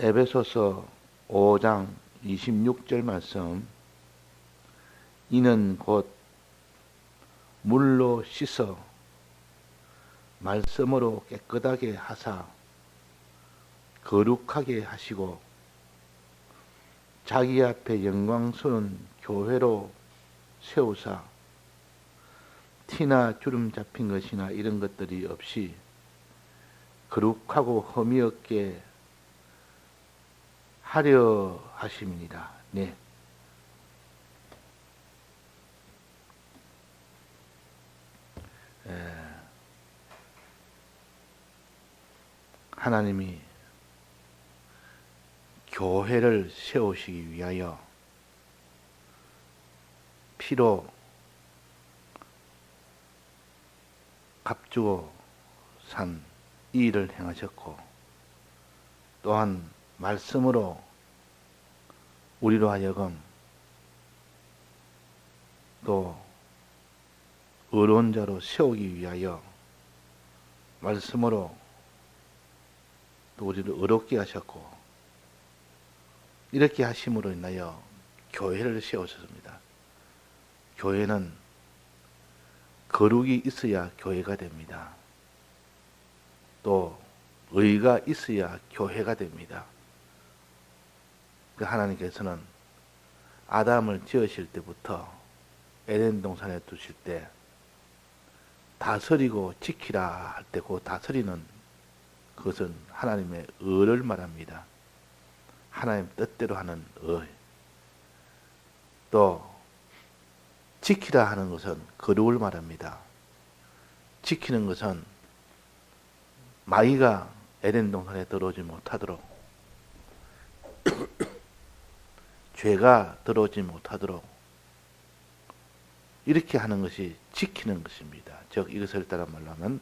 에베소서 5장 26절 말씀. 이는 곧 물로 씻어 말씀으로 깨끗하게 하사 거룩하게 하시고 자기 앞에 영광스러운 교회로 세우사 티나 주름 잡힌 것이나 이런 것들이 없이 거룩하고 흠이 없게 하려 하심이니라. 네. 하나님이 교회를 세우시기 위하여 피로 값주고 산 이 일을 행하셨고, 또한 말씀으로 우리로 하여금 또 의로운 자로 세우기 위하여 말씀으로 또 우리를 의롭게 하셨고, 이렇게 하심으로 인하여 교회를 세우셨습니다. 교회는 거룩이 있어야 교회가 됩니다. 또 의가 있어야 교회가 됩니다. 하나님께서는 아담을 지으실 때부터 에덴 동산에 두실 때 다스리고 지키라 할 때 그 다스리는 그것은 하나님의 의를 말합니다. 하나님 뜻대로 하는 의. 또 지키라 하는 것은 거룩을 말합니다. 지키는 것은 마귀가 에덴 동산에 들어오지 못하도록, 죄가 들어오지 못하도록 이렇게 하는 것이 지키는 것입니다. 즉 이것을 따라 말로 하면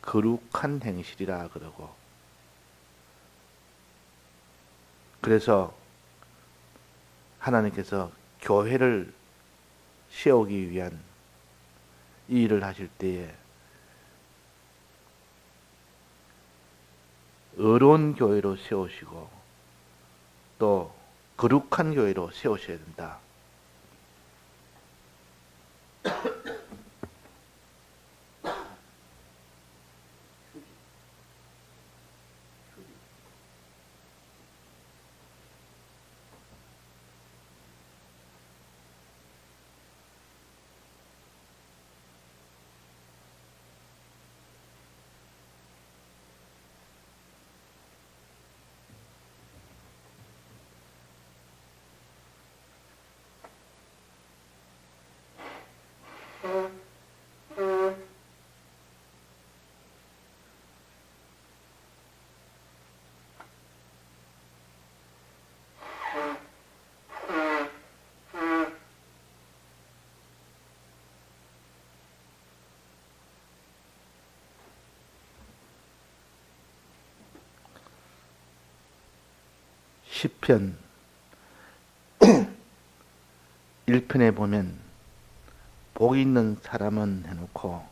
거룩한 행실이라 그러고, 그래서 하나님께서 교회를 세우기 위한 이 일을 하실 때에 의로운 교회로 세우시고 또 거룩한 교회로 세우셔야 된다. 시편 1편에 보면 복 있는 사람은 해놓고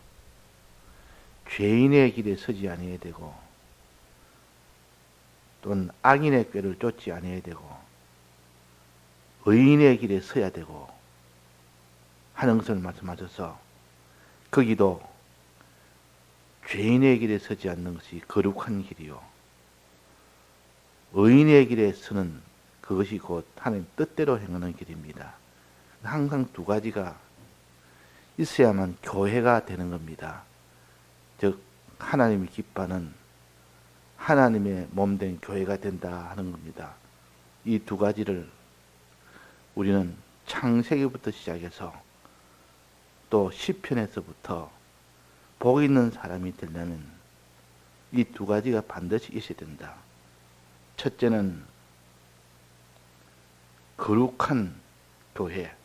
죄인의 길에 서지 아니해야 되고, 또는 악인의 꾀를 쫓지 아니해야 되고, 의인의 길에 서야 되고 하는 것을 말씀하셔서, 거기도 죄인의 길에 서지 않는 것이 거룩한 길이요, 의인의 길에 서는 그것이 곧 하나님 뜻대로 행하는 길입니다. 항상 두 가지가 있어야만 교회가 되는 겁니다. 즉 하나님이 기뻐하는 하나님의 몸된 교회가 된다 하는 겁니다. 이 두 가지를 우리는 창세기부터 시작해서 또 시편에서부터 복 있는 사람이 되려면 이 두 가지가 반드시 있어야 된다. 첫째는 거룩한 교회,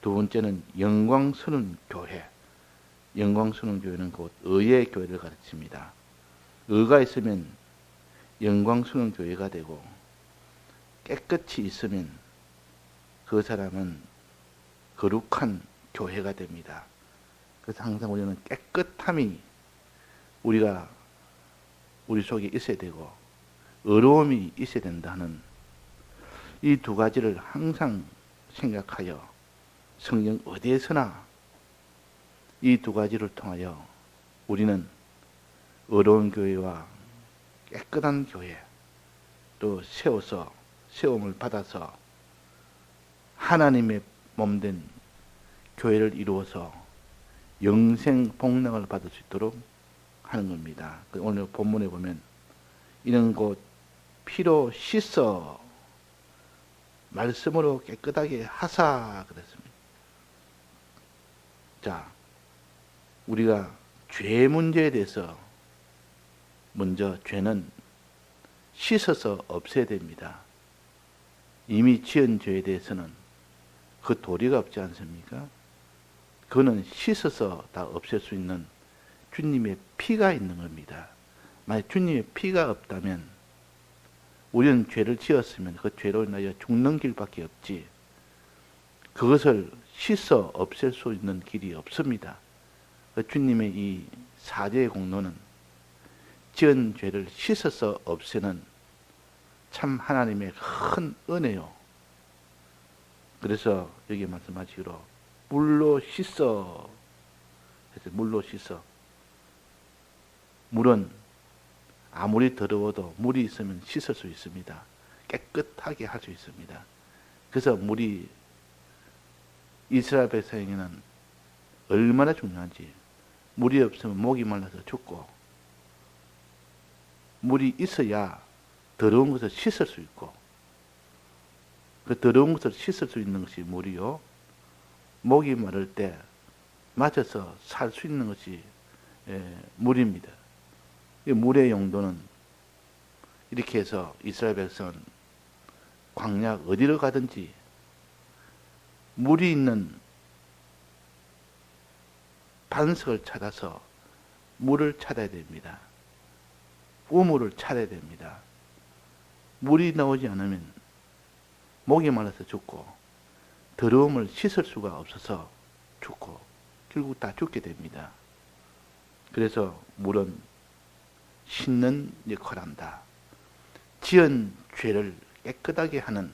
두 번째는 영광스러운 교회. 영광스러운 교회는 곧 의의 교회를 가르칩니다. 의가 있으면 영광스러운 교회가 되고, 깨끗이 있으면 그 사람은 거룩한 교회가 됩니다. 그래서 항상 우리는 깨끗함이 우리 속에 있어야 되고, 의로움이 있어야 된다는 이 두 가지를 항상 생각하여 성경 어디에서나 이 두 가지를 통하여 우리는 의로운 교회와 깨끗한 교회 또 세움을 받아서 하나님의 몸된 교회를 이루어서 영생 복락을 받을 수 있도록 하는 겁니다. 오늘 본문에 보면 이는 곧 피로 씻어 말씀으로 깨끗하게 하사 그랬습니다. 자, 우리가 죄 문제에 대해서 먼저 죄는 씻어서 없애야 됩니다. 이미 지은 죄에 대해서는 그 도리가 없지 않습니까? 그거는 씻어서 다 없앨 수 있는 주님의 피가 있는 겁니다. 만약 주님의 피가 없다면 우리는 죄를 지었으면 그 죄로 인하여 죽는 길밖에 없지 그것을 씻어 없앨 수 있는 길이 없습니다. 주님의 이 사죄의 공로는 지은 죄를 씻어서 없애는 참 하나님의 큰 은혜요. 그래서 여기 말씀하시기로 물로 씻어 해서 물로 씻어. 물은 아무리 더러워도 물이 있으면 씻을 수 있습니다. 깨끗하게 할 수 있습니다. 그래서 물이 이스라엘 백성에게는 얼마나 중요한지 물이 없으면 목이 말라서 죽고 물이 있어야 더러운 것을 씻을 수 있고 그 더러운 것을 씻을 수 있는 것이 물이요. 목이 마를 때 맞아서 살 수 있는 것이 물입니다. 이 물의 용도는 이렇게 해서 이스라엘 백성은 광야 어디로 가든지 물이 있는 반석을 찾아서 물을 찾아야 됩니다. 우물을 찾아야 됩니다. 물이 나오지 않으면 목이 말라서 죽고 더러움을 씻을 수가 없어서 죽고 결국 다 죽게 됩니다. 그래서 물은 씻는 역할을 한다. 지은 죄를 깨끗하게 하는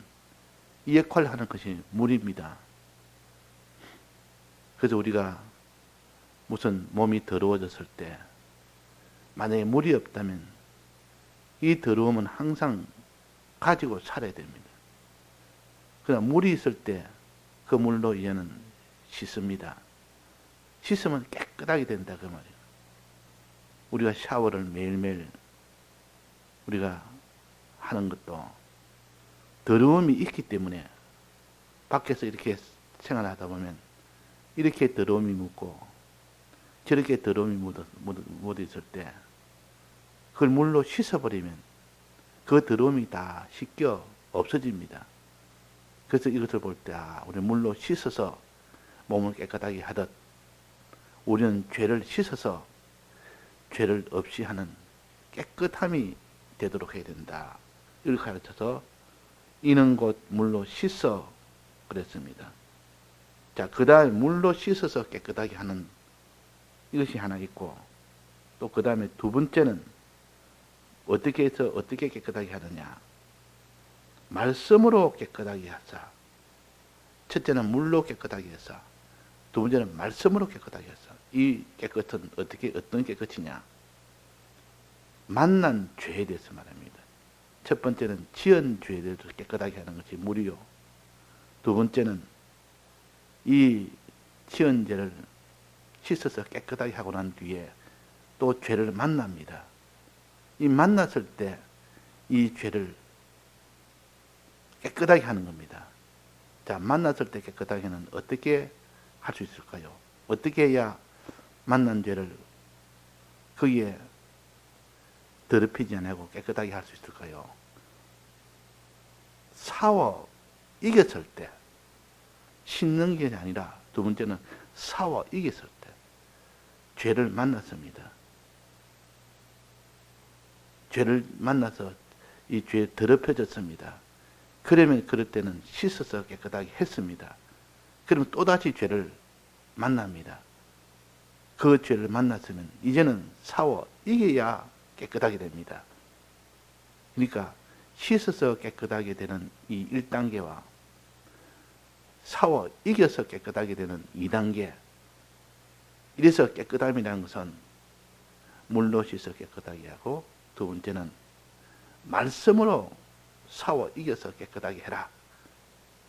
이 역할을 하는 것이 물입니다. 그래서 우리가 무슨 몸이 더러워졌을 때 만약에 물이 없다면 이 더러움은 항상 가지고 살아야 됩니다. 그러나 물이 있을 때 그 물로 이제는 씻습니다. 씻으면 깨끗하게 된다 그 말이에요. 우리가 샤워를 매일매일 우리가 하는 것도 더러움이 있기 때문에 밖에서 이렇게 생활하다 보면 이렇게 더러움이 묻고 저렇게 더러움이 묻어 있을 때 그걸 물로 씻어버리면 그 더러움이 다 씻겨 없어집니다. 그래서 이것을 볼 때 우리 물로 씻어서 몸을 깨끗하게 하듯 우리는 죄를 씻어서 죄를 없이 하는 깨끗함이 되도록 해야 된다. 이렇게 가르쳐서 이는 곧 물로 씻어 그랬습니다. 자, 그 다음에 물로 씻어서 깨끗하게 하는 이것이 하나 있고 또 그 다음에 두 번째는 어떻게 해서 어떻게 깨끗하게 하느냐. 말씀으로 깨끗하게 하사. 첫째는 물로 깨끗하게 해서 두 번째는 말씀으로 깨끗하게 해서 이 깨끗은 어떤 깨끗이냐. 만난 죄에 대해서 말합니다. 첫 번째는 지은 죄에 대해서 깨끗하게 하는 것이 물이요. 두 번째는 이 지은 죄를 씻어서 깨끗하게 하고 난 뒤에 또 죄를 만납니다. 이 만났을 때 이 죄를 깨끗하게 하는 겁니다. 자, 만났을 때 깨끗하게는 어떻게 할 수 있을까요? 어떻게 해야 만난 죄를 거기에 더럽히지 않고 깨끗하게 할 수 있을까요? 싸워 이겼을 때 씻는 게 아니라 두 번째는 싸워 이겼을 때 죄를 만났습니다. 죄를 만나서 이 죄에 더럽혀졌습니다. 그러면 그럴 때는 씻어서 깨끗하게 했습니다. 그러면 또다시 죄를 만납니다. 그 죄를 만났으면 이제는 싸워 이겨야 깨끗하게 됩니다. 그러니까 씻어서 깨끗하게 되는 이 1단계와 샤워 이겨서 깨끗하게 되는 2단계. 이래서 깨끗함이라는 것은 물로 씻어 깨끗하게 하고, 두 번째는 말씀으로 샤워 이겨서 깨끗하게 해라.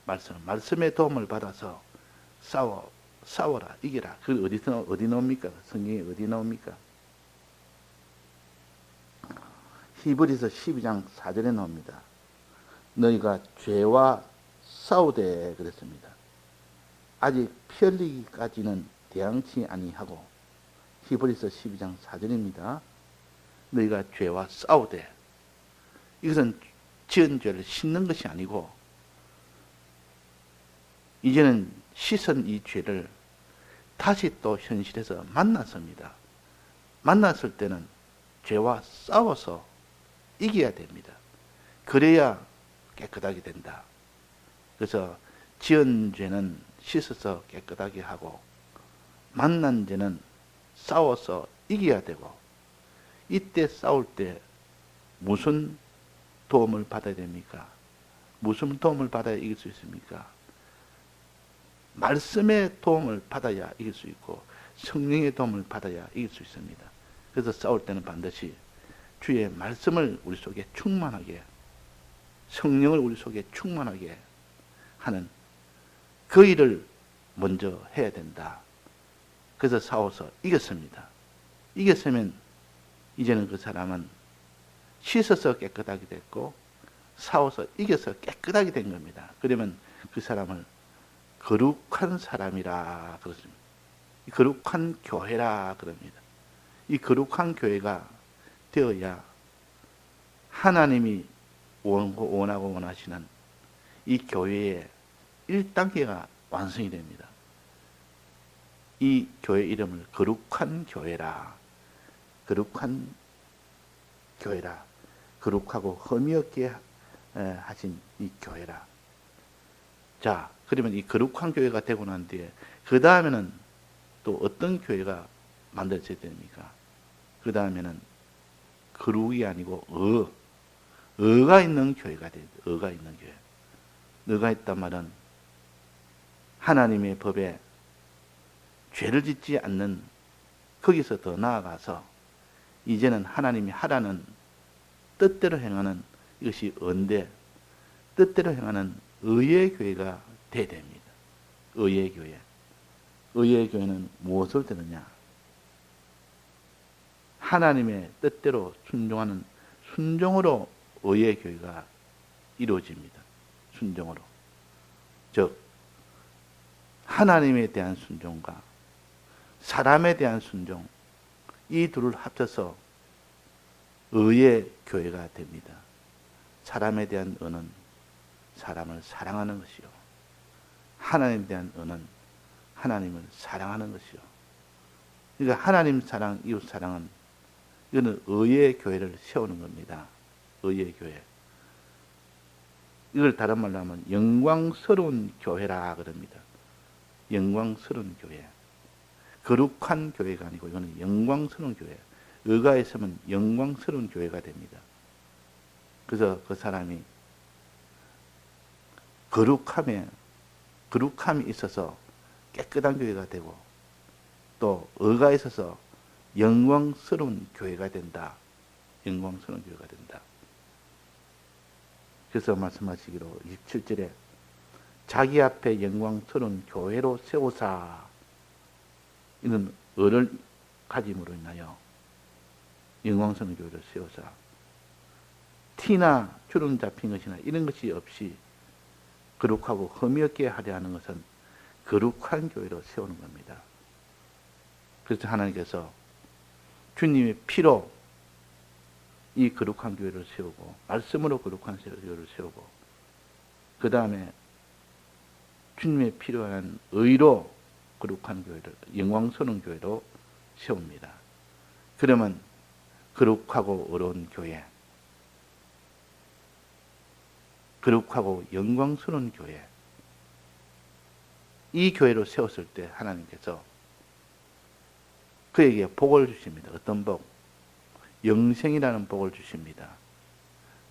말씀의 도움을 받아서 싸워라, 이겨라. 그 어디 나옵니까? 성경에 어디 나옵니까? 히브리서 12장 4절에 나옵니다. 너희가 죄와 싸우되 그랬습니다. 아직 피 흘리기까지는 대항치 아니하고, 히브리서 12장 4절입니다. 너희가 죄와 싸우되, 이것은 지은 죄를 씻는 것이 아니고 이제는 씻은 이 죄를 다시 또 현실에서 만났습니다. 만났을 때는 죄와 싸워서 이겨야 됩니다. 그래야 깨끗하게 된다. 그래서 지은 죄는 씻어서 깨끗하게 하고, 만난 죄는 싸워서 이겨야 되고, 이때 싸울 때 무슨 도움을 받아야 됩니까? 무슨 도움을 받아야 이길 수 있습니까? 말씀의 도움을 받아야 이길 수 있고, 성령의 도움을 받아야 이길 수 있습니다. 그래서 싸울 때는 반드시 주의 말씀을 우리 속에 충만하게, 성령을 우리 속에 충만하게 하는 그 일을 먼저 해야 된다. 그래서 싸워서 이겼습니다. 이겼으면 이제는 그 사람은 씻어서 깨끗하게 됐고, 싸워서 이겨서 깨끗하게 된 겁니다. 그러면 그 사람을 거룩한 사람이라 그렇습니다. 거룩한 교회라 그럽니다. 이 거룩한 교회가 되어야 하나님이 원하고 원하시는 이 교회의 1단계가 완성이 됩니다. 이 교회 이름을 거룩한 교회라, 거룩한 교회라, 거룩하고 흠이 없게 하신 이 교회라. 자, 그러면 이 거룩한 교회가 되고 난 뒤에 그 다음에는 또 어떤 교회가 만들어져야 됩니까? 그 다음에는 거룩이 아니고 의가 있는 교회가 돼야 돼요. 의가 있는 교회. 의가 있단 말은 하나님의 법에 죄를 짓지 않는, 거기서 더 나아가서 이제는 하나님이 하라는 뜻대로 행하는, 이것이 언대, 뜻대로 행하는 의의 교회가 돼야 됩니다. 의의 교회. 의의 교회는 무엇을 되느냐? 하나님의 뜻대로 순종하는 순종으로 의의 교회가 이루어집니다. 순종으로. 즉 하나님에 대한 순종과 사람에 대한 순종, 이 둘을 합쳐서 의의 교회가 됩니다. 사람에 대한 의는 사람을 사랑하는 것이요, 하나님에 대한 의는 하나님을 사랑하는 것이요. 그러니까 하나님 사랑, 이웃 사랑은, 이거는 의의 교회를 세우는 겁니다. 의의 교회. 이걸 다른 말로 하면 영광스러운 교회라 그럽니다. 영광스러운 교회. 거룩한 교회가 아니고 이거는 영광스러운 교회. 의가 있으면 영광스러운 교회가 됩니다. 그래서 그 사람이 거룩함이 있어서 깨끗한 교회가 되고, 또 의가 있어서 영광스러운 교회가 된다. 영광스러운 교회가 된다. 그래서 말씀하시기로 27절에 자기 앞에 영광스러운 교회로 세우사, 이는 의를 가짐으로 인하여 영광스러운 교회를 세우사, 티나 주름 잡힌 것이나 이런 것이 없이 거룩하고 흠이 없게 하려 하는 것은 거룩한 교회로 세우는 겁니다. 그래서 하나님께서 주님의 피로 이 거룩한 교회를 세우고, 말씀으로 거룩한 교회를 세우고, 그 다음에 주님의 필요한 의로 거룩한 교회를, 영광스러운 교회로 세웁니다. 그러면 거룩하고 의로운 교회, 거룩하고 영광스러운 교회, 이 교회로 세웠을 때 하나님께서 그에게 복을 주십니다. 어떤 복? 영생이라는 복을 주십니다.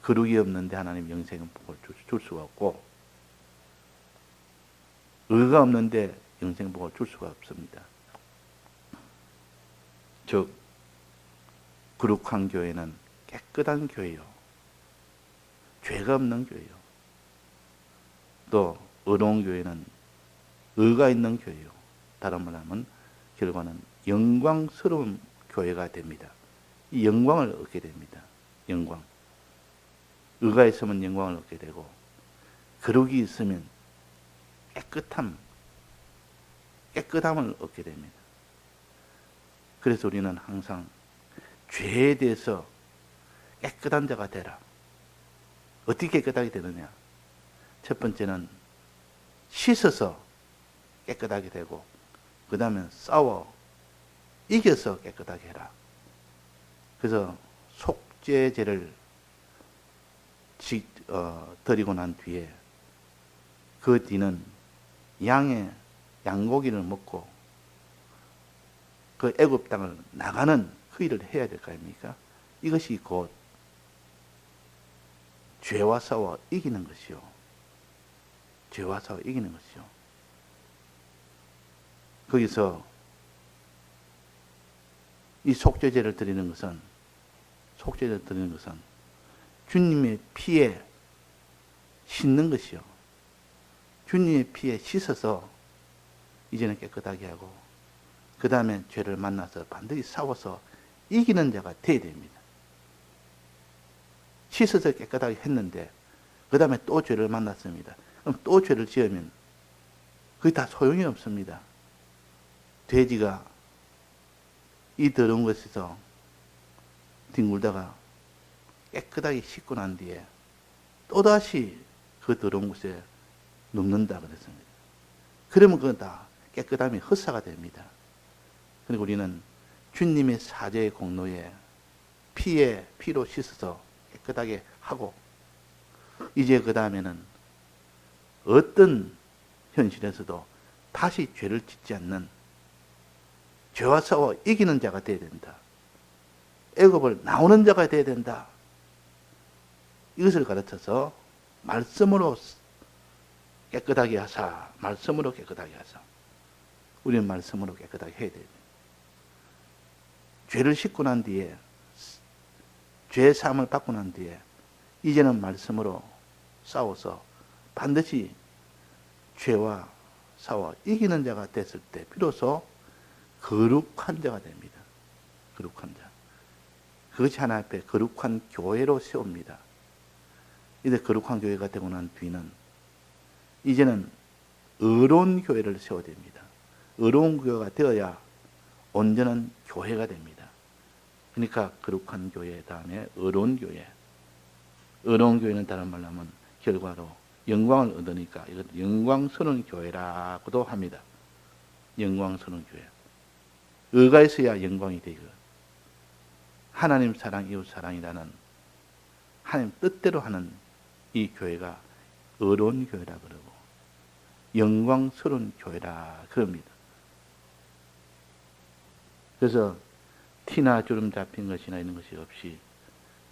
거룩이 없는데 하나님 영생의 복을 줄 수가 없고, 의가 없는데 영생의 복을 줄 수가 없습니다. 즉 거룩한 교회는 깨끗한 교회요, 죄가 없는 교회요. 또 의로운 교회는 의가 있는 교회요. 다른 말로 하면 결과는 영광스러운 교회가 됩니다. 이 영광을 얻게 됩니다. 영광. 의가 있으면 영광을 얻게 되고, 거룩이 있으면 깨끗함을 얻게 됩니다. 그래서 우리는 항상 죄에 대해서 깨끗한 자가 되라. 어떻게 깨끗하게 되느냐? 첫 번째는 씻어서 깨끗하게 되고, 그 다음에 싸워 이겨서 깨끗하게 해라. 그래서 속죄제를 드리고 난 뒤에 그 뒤는 양고기를 먹고 그 애굽 땅을 나가는 그 일을 해야 될 거 아닙니까? 이것이 곧 죄와 싸워 이기는 것이요. 죄와 싸워 이기는 것이요. 거기서 이 속죄제를 드리는 것은 주님의 피에 씻는 것이요. 주님의 피에 씻어서 이제는 깨끗하게 하고, 그 다음에 죄를 만나서 반드시 싸워서 이기는 자가 되어야 됩니다. 씻어서 깨끗하게 했는데 그 다음에 또 죄를 만났습니다. 그럼 또 죄를 지으면 그게 다 소용이 없습니다. 돼지가 이 더러운 것에서 뒹굴다가 깨끗하게 씻고 난 뒤에 또다시 그 더러운 곳에 눕는다 그랬습니다. 그러면 그건 다 깨끗함이 헛사가 됩니다. 그리고 우리는 주님의 사죄의 공로에 피로 씻어서 깨끗하게 하고, 이제 그 다음에는 어떤 현실에서도 다시 죄를 짓지 않는, 죄와 싸워 이기는 자가 되어야 된다. 애굽을 나오는 자가 되어야 된다. 이것을 가르쳐서 말씀으로 깨끗하게 하사, 말씀으로 깨끗하게 하사. 우리는 말씀으로 깨끗하게 해야 됩니다. 죄를 씻고 난 뒤에, 죄 사함을 받고 난 뒤에 이제는 말씀으로 싸워서 반드시 죄와 싸워 이기는 자가 됐을 때 비로소 거룩한 자가 됩니다. 거룩한 자. 그것이 하나님 앞에 거룩한 교회로 세웁니다. 이제 거룩한 교회가 되고 난 뒤는 이제는 의로운 교회를 세워야 됩니다. 의로운 교회가 되어야 온전한 교회가 됩니다. 그러니까 거룩한 교회 다음에 의로운 교회. 의로운 교회는 다른 말로 하면 결과로 영광을 얻으니까 이것 영광스러운 교회라고도 합니다. 영광스러운 교회. 의가 있어야 영광이 되고, 하나님 사랑, 이웃 사랑이라는 하나님 뜻대로 하는 이 교회가 의로운 교회라 그러고 영광스러운 교회라 그럽니다. 그래서 티나 주름 잡힌 것이나 이런 것이 없이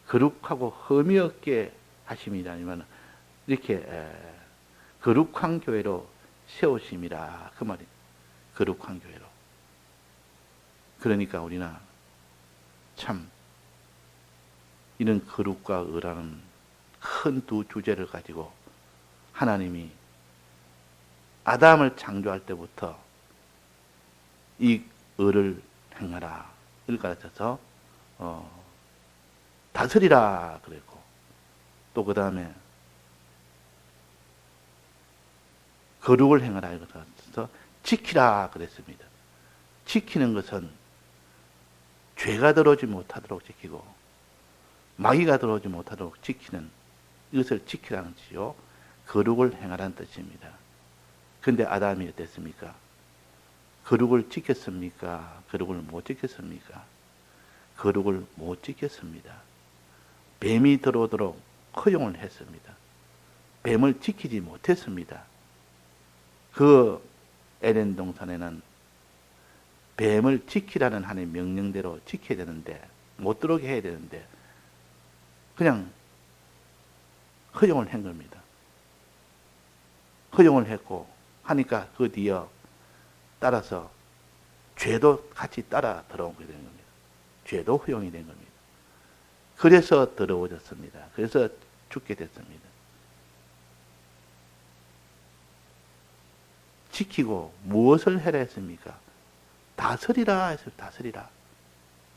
거룩하고 흠이 없게 하심이라면 이렇게 거룩한 교회로 세우심이라 그 말이에요. 거룩한 교회로. 그러니까 우리는 참 이런 거룩과 의라는 큰 두 주제를 가지고 하나님이 아담을 창조할 때부터 이 의를 행하라 이를 가르쳐서 다스리라 그랬고, 또 그 다음에 거룩을 행하라 이를 가르쳐서 지키라 그랬습니다. 지키는 것은 죄가 들어오지 못하도록 지키고 마귀가 들어오지 못하도록 지키는, 이것을 지키라는 뜻이요, 거룩을 행하라는 뜻입니다. 근데 아담이 어땠습니까? 거룩을 지켰습니까? 거룩을 못 지켰습니까? 거룩을 못 지켰습니다. 뱀이 들어오도록 허용을 했습니다. 뱀을 지키지 못했습니다. 그 에덴 동산에는 뱀을 지키라는 하나님의 명령대로 지켜야 되는데, 못 들어오게 해야 되는데 그냥 허용을 한 겁니다. 허용을 했고 하니까 그 뒤에 따라서 죄도 같이 따라 들어오게 된 겁니다. 죄도 허용이 된 겁니다. 그래서 더러워졌습니다. 그래서 죽게 됐습니다. 지키고 무엇을 해라 했습니까? 다스리라 했어요. 다스리라.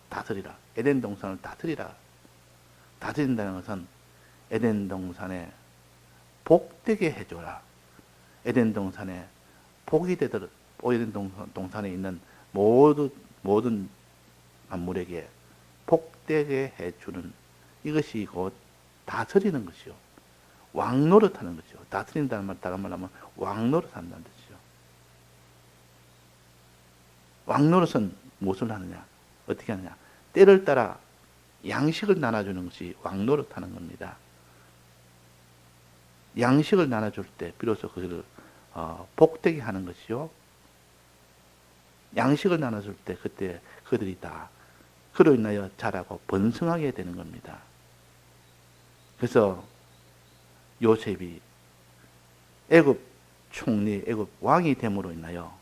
다스리라. 에덴 동산을 다스리라. 다스린다는 것은 에덴 동산에 복되게 해줘라. 에덴 동산에 복이 되도록, 에덴 동산에 있는 모든 만물에게 복되게 해주는 이것이 곧 다스리는 것이요. 왕노릇하는 것이요. 다스린다는 말, 다른 말로 하면 왕노릇한다는 뜻이죠. 왕노릇은 무엇을 하느냐? 어떻게 하느냐? 때를 따라 양식을 나눠주는 것이 왕노릇하는 겁니다. 양식을 나눠줄 때 비로소 그것을 복되게 하는 것이요. 양식을 나눠줄 때 그때 그들이 다 그로 인하여 자라고 번성하게 되는 겁니다. 그래서 요셉이 애굽 총리, 애굽 왕이 됨으로 인하여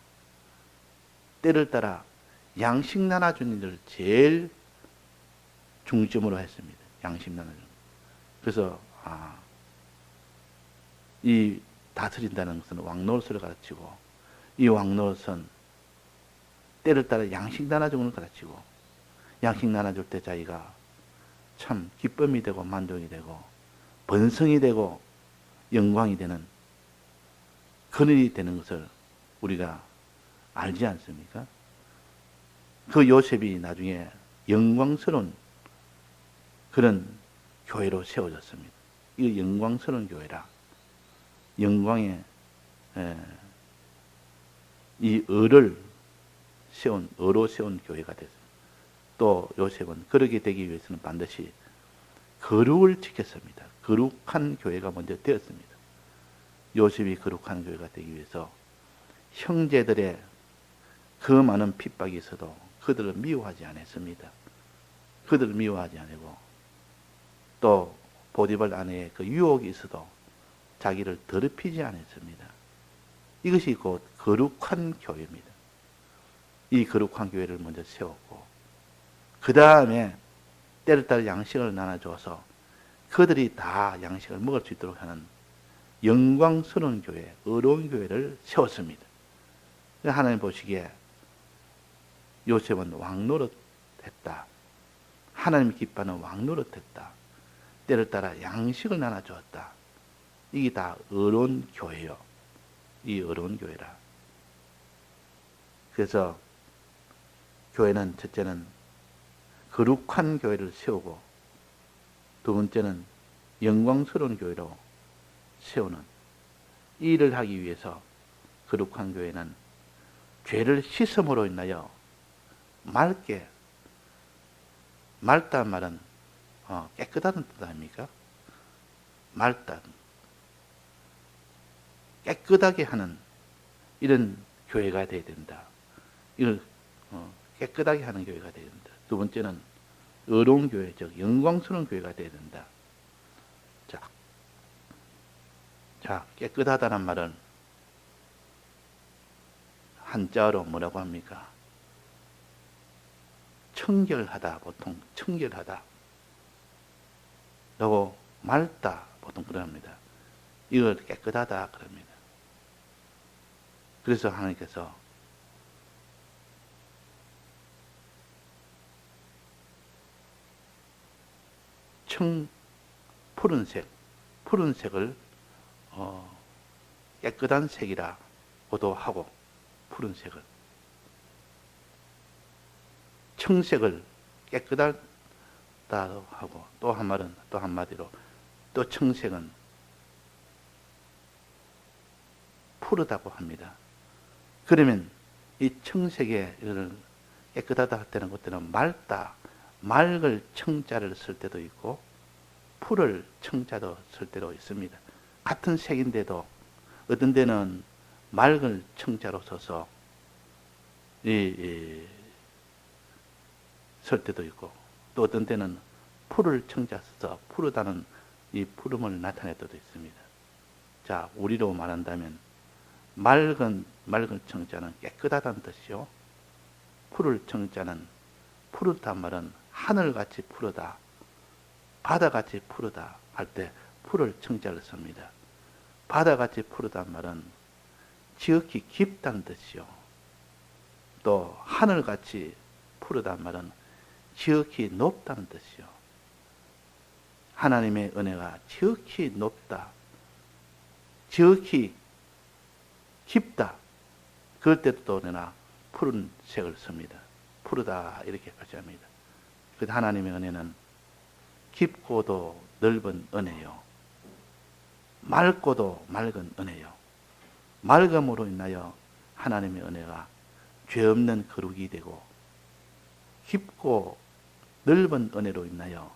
때를 따라 양식 나눠주는 일을 제일 중점으로 했습니다. 양식 나눠주는. 그래서 이 다스린다는 것은 왕노릇을 가르치고, 이 왕노릇은 때를 따라 양식 나눠주는 걸 가르치고, 양식 나눠줄 때 자기가 참 기쁨이 되고 만족이 되고 번성이 되고 영광이 되는 그런 일이 되는 것을 우리가 알지 않습니까? 그 요셉이 나중에 영광스러운 그런 교회로 세워졌습니다. 이 영광스러운 교회라. 영광의 이 어로 세운 교회가 됐습니다. 또 요셉은 그러게 되기 위해서는 반드시 거룩을 지켰습니다. 거룩한 교회가 먼저 되었습니다. 요셉이 거룩한 교회가 되기 위해서 형제들의 그 많은 핍박이 있어도 그들을 미워하지 않았습니다. 그들을 미워하지 않고 또 보디발 아내의 그 유혹이 있어도 자기를 더럽히지 않았습니다. 이것이 곧 거룩한 교회입니다. 이 거룩한 교회를 먼저 세웠고 그 다음에 때를 따라 양식을 나눠줘서 그들이 다 양식을 먹을 수 있도록 하는 영광스러운 교회, 의로운 교회를 세웠습니다. 하나님 보시기에 요셉은 왕노릇했다. 하나님이 기뻐하는 왕노릇했다. 때를 따라 양식을 나눠주었다. 이게 다 의로운 교회요. 이 의로운 교회라. 그래서 교회는 첫째는 거룩한 교회를 세우고 두 번째는 영광스러운 교회로 세우는 이 일을 하기 위해서 거룩한 교회는 죄를 씻음으로 인하여 맑게, 맑다는 말은 깨끗하다는 뜻 아닙니까? 맑다, 깨끗하게 하는 이런 교회가 되어야 된다. 이걸 깨끗하게 하는 교회가 되어야 된다. 두 번째는 의로운 교회, 즉 영광스러운 교회가 되어야 된다. 자, 깨끗하다는 말은 한자어로 뭐라고 합니까? 청결하다, 보통 청결하다. 그리고 맑다, 보통 그럽니다. 이걸 깨끗하다 그럽니다. 그래서 하나님께서 푸른색을 깨끗한 색이라고도 하고, 푸른색을 청색을 깨끗하다고 하고, 또 한마디로 또 청색은 푸르다고 합니다. 그러면 이 청색의 깨끗하다 할 때는 그때는 맑다, 맑을 청자를 쓸 때도 있고 푸를 청자도 쓸 때도 있습니다. 같은 색인데도 어떤 데는 맑을 청자로 써서 쓸 때도 있고 또 어떤 때는 푸를 청자 써서 푸르다는 이 푸름을 나타낼 때도 있습니다. 자, 우리로 말한다면 맑은 청자는 깨끗하다는 뜻이요. 푸를 청자는 푸르다 말은 하늘같이 푸르다, 바다같이 푸르다 할 때 푸를 청자를 씁니다. 바다같이 푸르다 말은 지극히 깊다는 뜻이요. 또 하늘같이 푸르다 말은 지극히 높다는 뜻이요. 하나님의 은혜가 지극히 높다, 지극히 깊다. 그럴 때도 또 푸른 색을 씁니다. 푸르다 이렇게 표시합니다. 그래서 하나님의 은혜는 깊고도 넓은 은혜요, 맑고도 맑은 은혜요. 맑음으로 인하여 하나님의 은혜가 죄 없는 거룩이 되고, 깊고 넓은 은혜로 인하여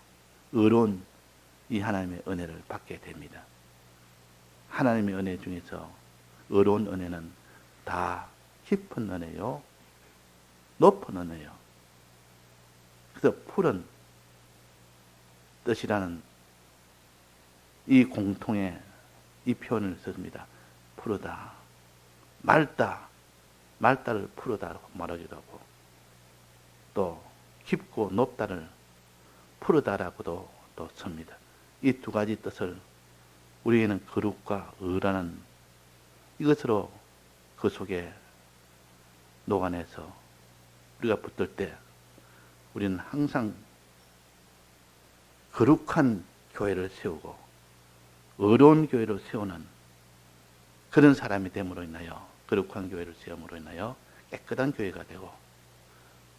의로운 이 하나님의 은혜를 받게 됩니다. 하나님의 은혜 중에서 의로운 은혜는 다 깊은 은혜요, 높은 은혜요. 그래서 푸른 뜻이라는 이 공통의 이 표현을 씁니다. 푸르다, 맑다, 맑다를 푸르다라고 말하기도 하고, 또 깊고 높다를 푸르다라고도 또 씁니다. 이 두 가지 뜻을 우리에게는 거룩과 의라는 이것으로 그 속에 녹아내서 우리가 붙들 때 우리는 항상 거룩한 교회를 세우고 의로운 교회를 세우는 그런 사람이 됨으로 인하여, 거룩한 교회를 세움으로 인하여 깨끗한 교회가 되고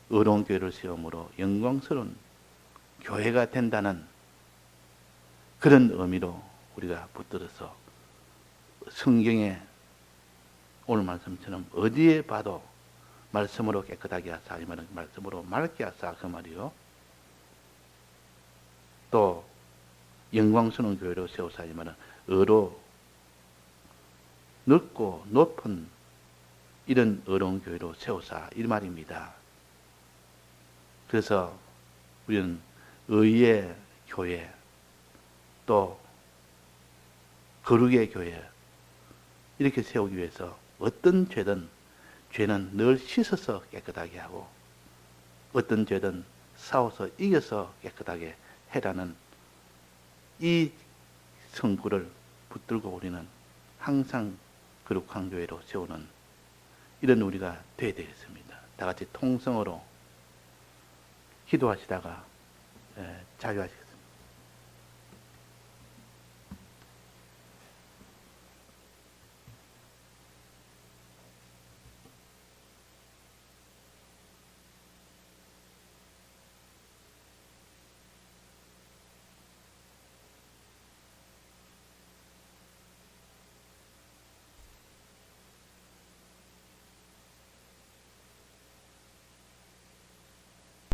의로운 교회를 세움으로 영광스러운 교회가 된다는 그런 의미로 우리가 붙들어서 성경에 오늘 말씀처럼 어디에 봐도 말씀으로 깨끗하게 하사, 이 말은 말씀으로 맑게 하사 그 말이요. 또 영광스러운 교회로 세우사, 이 말은 의로 넓고 높은 이런 의로운 교회로 세우사 이 말입니다. 그래서 우리는 의의 교회, 또 거룩의 교회 이렇게 세우기 위해서 어떤 죄는 늘 씻어서 깨끗하게 하고, 어떤 죄든 싸워서 이겨서 깨끗하게 해라는 이 성구를 붙들고 우리는 항상 거룩한 교회로 세우는 이런 우리가 되어야 되겠습니다. 다 같이 통성으로 기도하시다가 자유하시겠습니다.